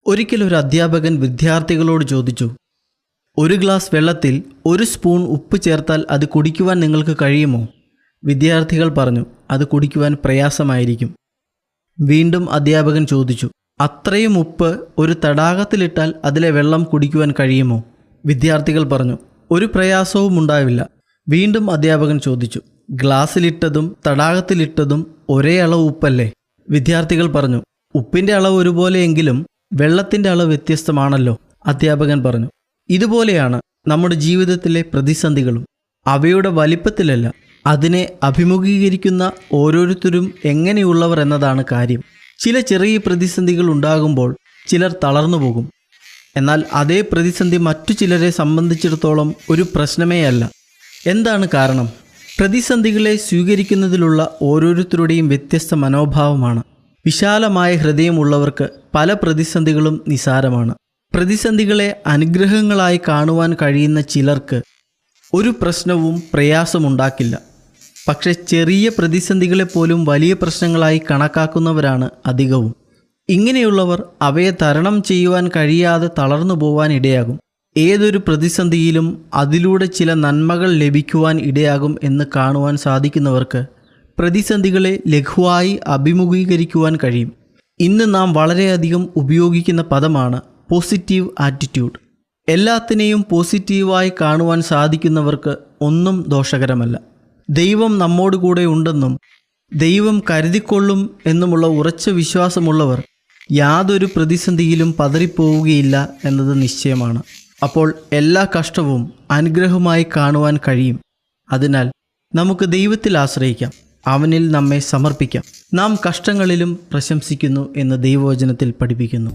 ഒരിക്കൽ ഒരു അധ്യാപകൻ വിദ്യാർത്ഥികളോട് ചോദിച്ചു, ഒരു ഗ്ലാസ് വെള്ളത്തിൽ 1 സ്പൂൺ ഉപ്പ് ചേർത്താൽ അത് കുടിക്കുവാൻ നിങ്ങൾക്ക് കഴിയുമോ? വിദ്യാർത്ഥികൾ പറഞ്ഞു, അത് കുടിക്കുവാൻ പ്രയാസമായിരിക്കും. വീണ്ടും അധ്യാപകൻ ചോദിച്ചു, അത്രയും ഉപ്പ് ഒരു തടാകത്തിലിട്ടാൽ അതിലെ വെള്ളം കുടിക്കുവാൻ കഴിയുമോ? വിദ്യാർത്ഥികൾ പറഞ്ഞു, ഒരു പ്രയാസവും ഉണ്ടാവില്ല. വീണ്ടും അധ്യാപകൻ ചോദിച്ചു, ഗ്ലാസ്സിലിട്ടതും തടാകത്തിലിട്ടതും ഒരേ അളവ് ഉപ്പല്ലേ? വിദ്യാർത്ഥികൾ പറഞ്ഞു, ഉപ്പിൻ്റെ അളവ് ഒരുപോലെയെങ്കിലും വെള്ളത്തിൻ്റെ അളവ് വ്യത്യസ്തമാണല്ലോ. അധ്യാപകൻ പറഞ്ഞു, ഇതുപോലെയാണ് നമ്മുടെ ജീവിതത്തിലെ പ്രതിസന്ധികളും. അവയുടെ വലിപ്പത്തിലല്ല, അതിനെ അഭിമുഖീകരിക്കുന്ന ഓരോരുത്തരും എങ്ങനെയുള്ളവർ എന്നതാണ് കാര്യം. ചില ചെറിയ പ്രതിസന്ധികൾ ഉണ്ടാകുമ്പോൾ ചിലർ തളർന്നു പോകും. എന്നാൽ അതേ പ്രതിസന്ധി മറ്റു ചിലരെ സംബന്ധിച്ചിടത്തോളം ഒരു പ്രശ്നമേ അല്ല. എന്താണ് കാരണം? പ്രതിസന്ധികളെ സ്വീകരിക്കുന്നതിലുള്ള ഓരോരുത്തരുടെയും വ്യത്യസ്ത മനോഭാവമാണ്. വിശാലമായ ഹൃദയമുള്ളവർക്ക് പല പ്രതിസന്ധികളും നിസാരമാണ്. പ്രതിസന്ധികളെ അനുഗ്രഹങ്ങളായി കാണുവാൻ കഴിയുന്ന ചിലർക്ക് ഒരു പ്രശ്നവും പ്രയാസമുണ്ടാക്കില്ല. പക്ഷെ ചെറിയ പ്രതിസന്ധികളെപ്പോലും വലിയ പ്രശ്നങ്ങളായി കണക്കാക്കുന്നവരാണ് അധികവും. ഇങ്ങനെയുള്ളവർ അവയെ തരണം ചെയ്യുവാൻ കഴിയാതെ തളർന്നു പോവാൻ ഇടയാകും. ഏതൊരു പ്രതിസന്ധിയിലും അതിലൂടെ ചില നന്മകൾ ലഭിക്കുവാൻ ഇടയാകും എന്ന് കാണുവാൻ സാധിക്കുന്നവർക്ക് പ്രതിസന്ധികളെ ലഘുവായി അഭിമുഖീകരിക്കുവാൻ കഴിയും. ഇന്ന് നാം വളരെയധികം ഉപയോഗിക്കുന്ന പദമാണ് പോസിറ്റീവ് ആറ്റിറ്റ്യൂഡ്. എല്ലാത്തിനെയും പോസിറ്റീവായി കാണുവാൻ സാധിക്കുന്നവർക്ക് ഒന്നും ദോഷകരമല്ല. ദൈവം നമ്മോട് കൂടെ ഉണ്ടെന്നും ദൈവം കരുതിക്കൊള്ളും എന്നുമുള്ള ഉറച്ച വിശ്വാസമുള്ളവർ യാതൊരു പ്രതിസന്ധിയിലും പതറിപ്പോവുകയില്ല എന്നത് നിശ്ചയമാണ്. അപ്പോൾ എല്ലാ കഷ്ടവും അനുഗ്രഹമായി കാണുവാൻ കഴിയും. അതിനാൽ നമുക്ക് ദൈവത്തിൽ ആശ്രയിക്കാം, അവനിൽ നമ്മെ സമർപ്പിക്കാം. നാം കഷ്ടങ്ങളിലും പ്രശംസിക്കുന്നു എന്ന് ദൈവവചനത്തിൽ പഠിപ്പിക്കുന്നു.